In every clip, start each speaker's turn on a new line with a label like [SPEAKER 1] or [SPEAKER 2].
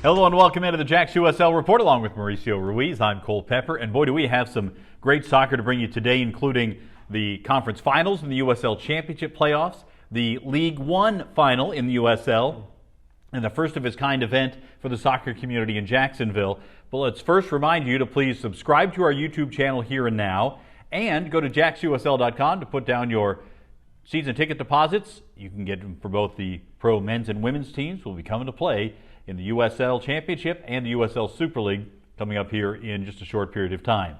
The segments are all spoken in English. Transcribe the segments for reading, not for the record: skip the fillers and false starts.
[SPEAKER 1] Hello and welcome into the JAXUSL Report along with Mauricio Ruiz. I'm Cole Pepper, and boy do we have some great soccer to bring you today, including the conference finals in the USL Championship playoffs, the League One final in the USL, and the first of its kind event for the soccer community in Jacksonville. But let's first remind you to please subscribe to our YouTube channel here and now, and go to JAXUSL.com to put down your season ticket deposits. You can get them for both the pro men's and women's teams will be coming to play in the USL Championship and the USL Super League coming up here in just a short period of time.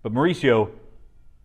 [SPEAKER 1] But Mauricio,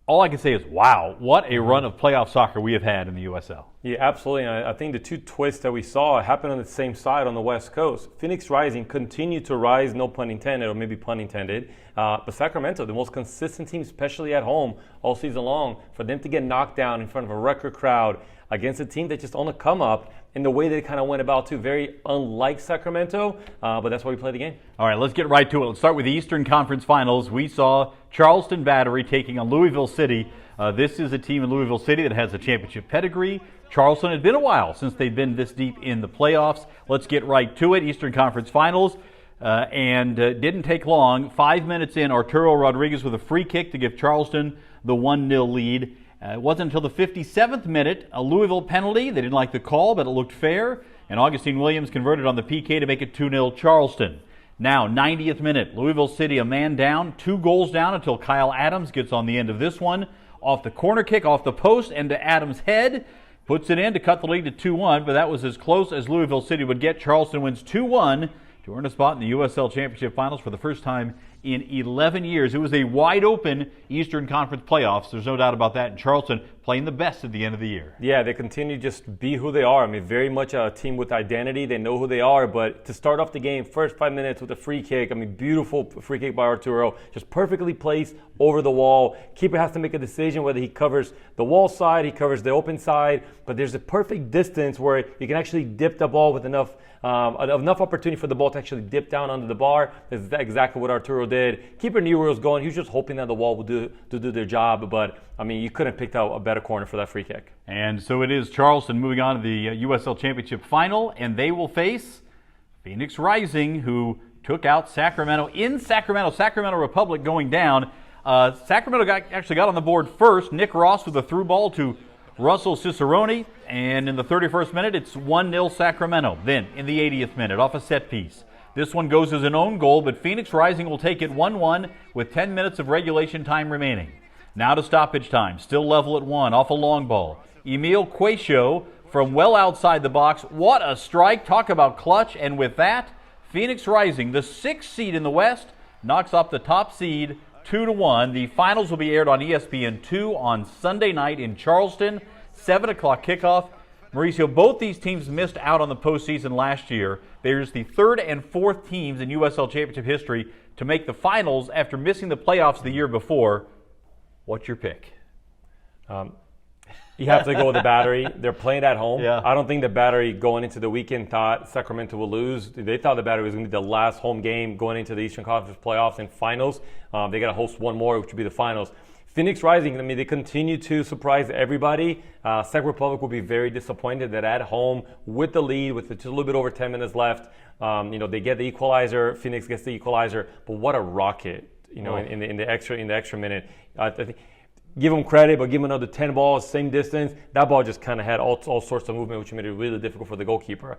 [SPEAKER 1] all I can say is, wow, what a run of playoff soccer we have had in the USL.
[SPEAKER 2] Yeah, absolutely. And I think the two twists that we saw happened on the same side on the West Coast. Phoenix Rising continued to rise, no pun intended, or maybe pun intended. But Sacramento, the most consistent team, especially at home all season long, for them to get knocked down in front of a record crowd against a team that just on the come up in the way they kind of went about too, very unlike Sacramento, but that's why we play the game.
[SPEAKER 1] All right, let's get right to it. Let's start with the Eastern Conference Finals. We saw Charleston Battery taking on Louisville City. This is a team in Louisville City that has a championship pedigree. Charleston had been a while since they'd been this deep in the playoffs. Let's get right to it. Eastern Conference Finals, and didn't take long. 5 minutes in, Arturo Rodriguez with a free kick to give Charleston the 1-0 lead. It wasn't until the 57th minute, a Louisville penalty. They didn't like the call, but it looked fair. And Augustine Williams converted on the PK to make it 2-0 Charleston. Now, 90th minute, Louisville City a man down, 2 goals down until Kyle Adams gets on the end of this one. Off the corner kick, off the post, and to Adams' head. Puts it in to cut the lead to 2-1, but that was as close as Louisville City would get. Charleston wins 2-1 to earn a spot in the USL Championship Finals for the first time in 11 years. It was a wide-open Eastern Conference playoffs. There's no doubt about that. And Charleston playing the best at the end of the year.
[SPEAKER 2] Yeah, they continue to just be who they are. I mean, very much a team with identity. They know who they are. But to start off the game, first 5 minutes with a free kick. I mean, beautiful free kick by Arturo. Just perfectly placed over the wall. Keeper has to make a decision whether he covers the wall side, he covers the open side. But there's a perfect distance where you can actually dip the ball with enough opportunity for the ball to actually dip down under the bar. That's exactly what Arturo did. Keeper knew where it was going. He was just hoping that the wall would do their job. But, I mean, you couldn't have picked out a better corner for that free kick.
[SPEAKER 1] And so it is Charleston moving on to the USL Championship Final, and they will face Phoenix Rising, who took out Sacramento in Sacramento. Sacramento Republic going down. Sacramento actually got on the board first. Nick Ross with a through ball to Russell Cicerone, and in the 31st minute, it's 1-0 Sacramento. Then, in the 80th minute, off a set piece. This one goes as an own goal, but Phoenix Rising will take it 1-1 with 10 minutes of regulation time remaining. Now to stoppage time, still level at 1, off a long ball. Emil Quacio from well outside the box. What a strike, talk about clutch, and with that, Phoenix Rising, the 6th seed in the West, knocks off the top seed 2-1. The finals will be aired on ESPN2 on Sunday night in Charleston, 7 o'clock kickoff. Mauricio, both these teams missed out on the postseason last year. They're just the 3rd and 4th teams in USL Championship history to make the finals after missing the playoffs the year before. What's your pick?
[SPEAKER 2] You have to go with the Battery. They're playing at home.
[SPEAKER 1] Yeah.
[SPEAKER 2] I don't think the Battery going into the weekend thought Sacramento will lose. They thought the Battery was going to be the last home game going into the Eastern Conference playoffs and finals. They got to host one more, which would be the finals. Phoenix Rising, I mean, they continue to surprise everybody. Sac Republic will be very disappointed that at home with the lead, with just a little bit over 10 minutes left, they get the equalizer. Phoenix gets the equalizer, but what a rocket! In the extra minute. I think, give them credit, but give them another 10 balls, same distance. That ball just kind of had all sorts of movement, which made it really difficult for the goalkeeper.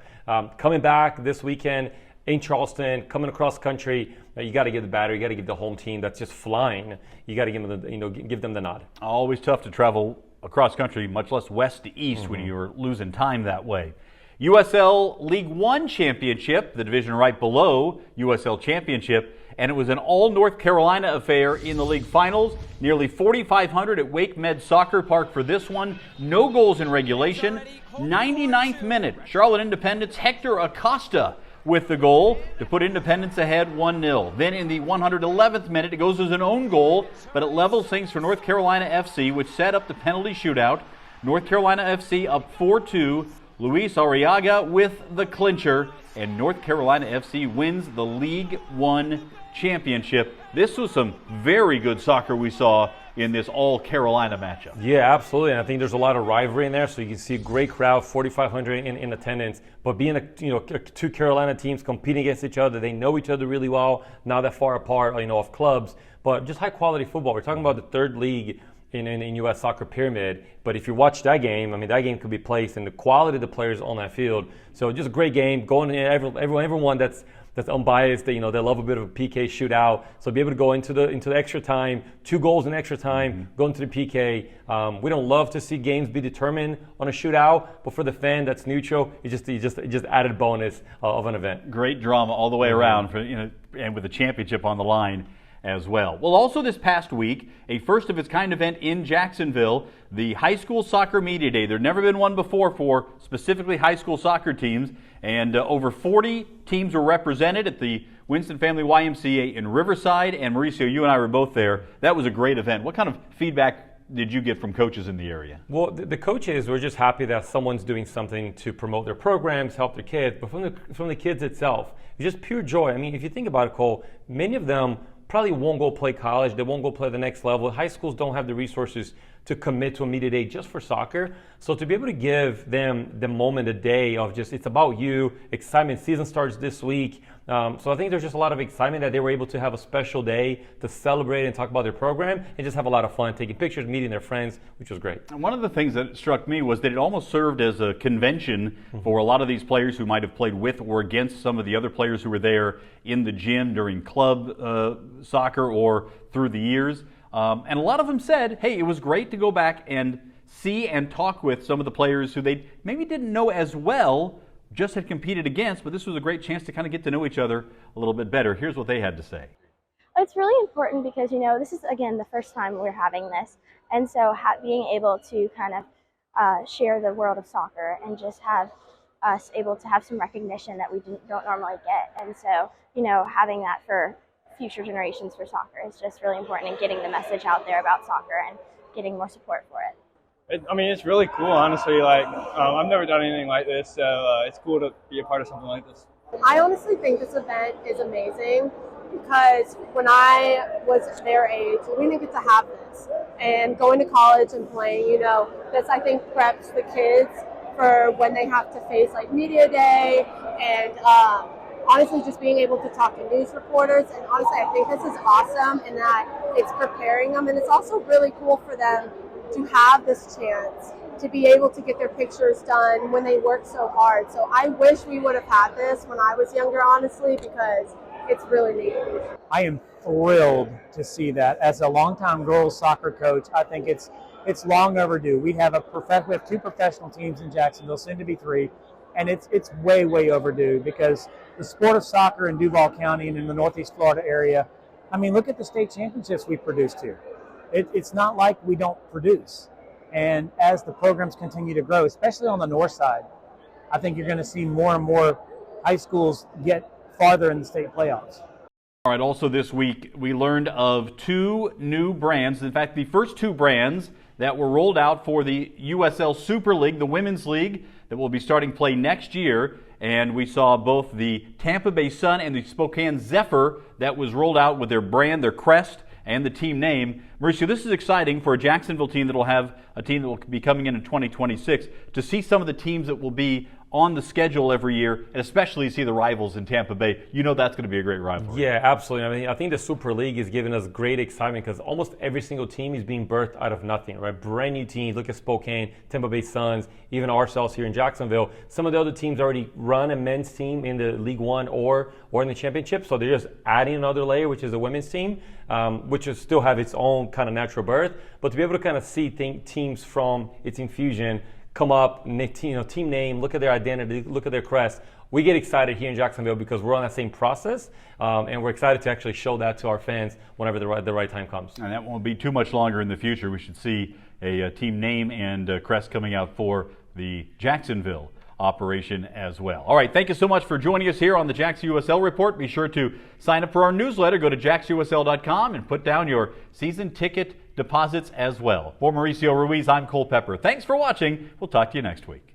[SPEAKER 2] Coming back this weekend in Charleston, coming across country, you got to give the Battery, you got to give the home team that's just flying. You got to give them the nod.
[SPEAKER 1] Always tough to travel across country, much less west to east when you're losing time that way. USL League One Championship, the division right below USL Championship, and it was an all-North Carolina affair in the league finals. Nearly 4,500 at Wake Med Soccer Park for this one. No goals in regulation. 99th minute, Charlotte Independence, Hector Acosta with the goal to put Independence ahead 1-0. Then in the 111th minute, it goes as an own goal, but it levels things for North Carolina FC, which set up the penalty shootout. North Carolina FC up 4-2. Luis Arriaga with the clincher, and North Carolina FC wins the League One championship. This was some very good soccer we saw in this all-Carolina matchup.
[SPEAKER 2] Yeah, absolutely. And I think there's a lot of rivalry in there. So you can see a great crowd, 4,500 in attendance. But being two Carolina teams competing against each other, they know each other really well, not that far apart, of clubs. But just high-quality football. We're talking about the third league in U.S. soccer pyramid. But if you watch that game, that game could be placed in the quality of the players on that field. So just a great game. Going everyone that's unbiased, they love a bit of a PK shootout. So be able to go into the extra time, 2 goals in extra time, go into the PK. We don't love to see games be determined on a shootout, but for the fan that's neutral, it's just added bonus of an event.
[SPEAKER 1] Great drama all the way around, and with the championship on the line as well. Well, also this past week, a first-of-its-kind event in Jacksonville, the High School Soccer Media Day. There'd never been one before for specifically high school soccer teams, and over 40 teams were represented at the Winston Family YMCA in Riverside, and Mauricio, you and I were both there. That was a great event. What kind of feedback did you get from coaches in the area?
[SPEAKER 2] Well, the coaches were just happy that someone's doing something to promote their programs, help their kids, but from the kids itself, it's just pure joy. If you think about it, Cole, many of them probably won't go play college. They won't go play the next level. High schools don't have the resources to commit to a media day just for soccer. So to be able to give them the moment, a day of just, it's about you, excitement. Season starts this week. So I think there's just a lot of excitement that they were able to have a special day to celebrate and talk about their program and just have a lot of fun, taking pictures, meeting their friends, which was great.
[SPEAKER 1] And one of the things that struck me was that it almost served as a convention for a lot of these players who might have played with or against some of the other players who were there in the gym during club soccer or through the years. And a lot of them said, hey, it was great to go back and see and talk with some of the players who they maybe didn't know as well, just had competed against, but this was a great chance to kind of get to know each other a little bit better. Here's what they had to say.
[SPEAKER 3] It's really important because, this is, again, the first time we're having this. And so being able to kind of share the world of soccer and just have us able to have some recognition that we don't normally get. And so, having that for future generations for soccer is just really important, and getting the message out there about soccer and getting more support for it.
[SPEAKER 4] It's really cool, honestly. I've never done anything like this, so it's cool to be a part of something like this.
[SPEAKER 5] I honestly think this event is amazing because when I was their age, we didn't get to have this. And going to college and playing, this I think preps the kids for when they have to face media day and honestly just being able to talk to news reporters. And honestly, I think this is awesome in that it's preparing them, and it's also really cool for them to have this chance to be able to get their pictures done when they work so hard. So I wish we would have had this when I was younger, honestly, because it's really neat.
[SPEAKER 6] I am thrilled to see that. As a longtime girls soccer coach, I think it's long overdue. We have 2 professional teams in Jacksonville, soon to be 3, and it's way overdue because the sport of soccer in Duval County and in the Northeast Florida area, look at the state championships we produced here. It's not like we don't produce. And as the programs continue to grow, especially on the north side, I think you're going to see more and more high schools get farther in the state playoffs.
[SPEAKER 1] All right, also this week, we learned of 2 new brands. In fact, the first 2 brands that were rolled out for the USL Super League, the Women's League, that will be starting play next year. And we saw both the Tampa Bay Sun and the Spokane Zephyr that was rolled out with their brand, their crest, and the team name. Mauricio, this is exciting for a Jacksonville team that will have a team that will be coming in 2026 to see some of the teams that will be on the schedule every year, and especially see the rivals in Tampa Bay. That's going to be a great rivalry.
[SPEAKER 2] Yeah, absolutely. I think the Super League is giving us great excitement because almost every single team is being birthed out of nothing, right? Brand new teams. Look at Spokane, Tampa Bay Suns, even ourselves here in Jacksonville. Some of the other teams already run a men's team in the League One or in the championship, so they're just adding another layer, which is the women's team, which will still have its own kind of natural birth. But to be able to kind of see teams from its infusion come up, team name, look at their identity, look at their crest. We get excited here in Jacksonville because we're on that same process, and we're excited to actually show that to our fans whenever the right time comes.
[SPEAKER 1] And that won't be too much longer in the future. We should see a team name and crest coming out for the Jacksonville operation as well. All right, thank you so much for joining us here on the JAXUSL Report. Be sure to sign up for our newsletter. Go to JAXUSL.com and put down your season ticket deposits as well. For Mauricio Ruiz, I'm Cole Pepper. Thanks for watching. We'll talk to you next week.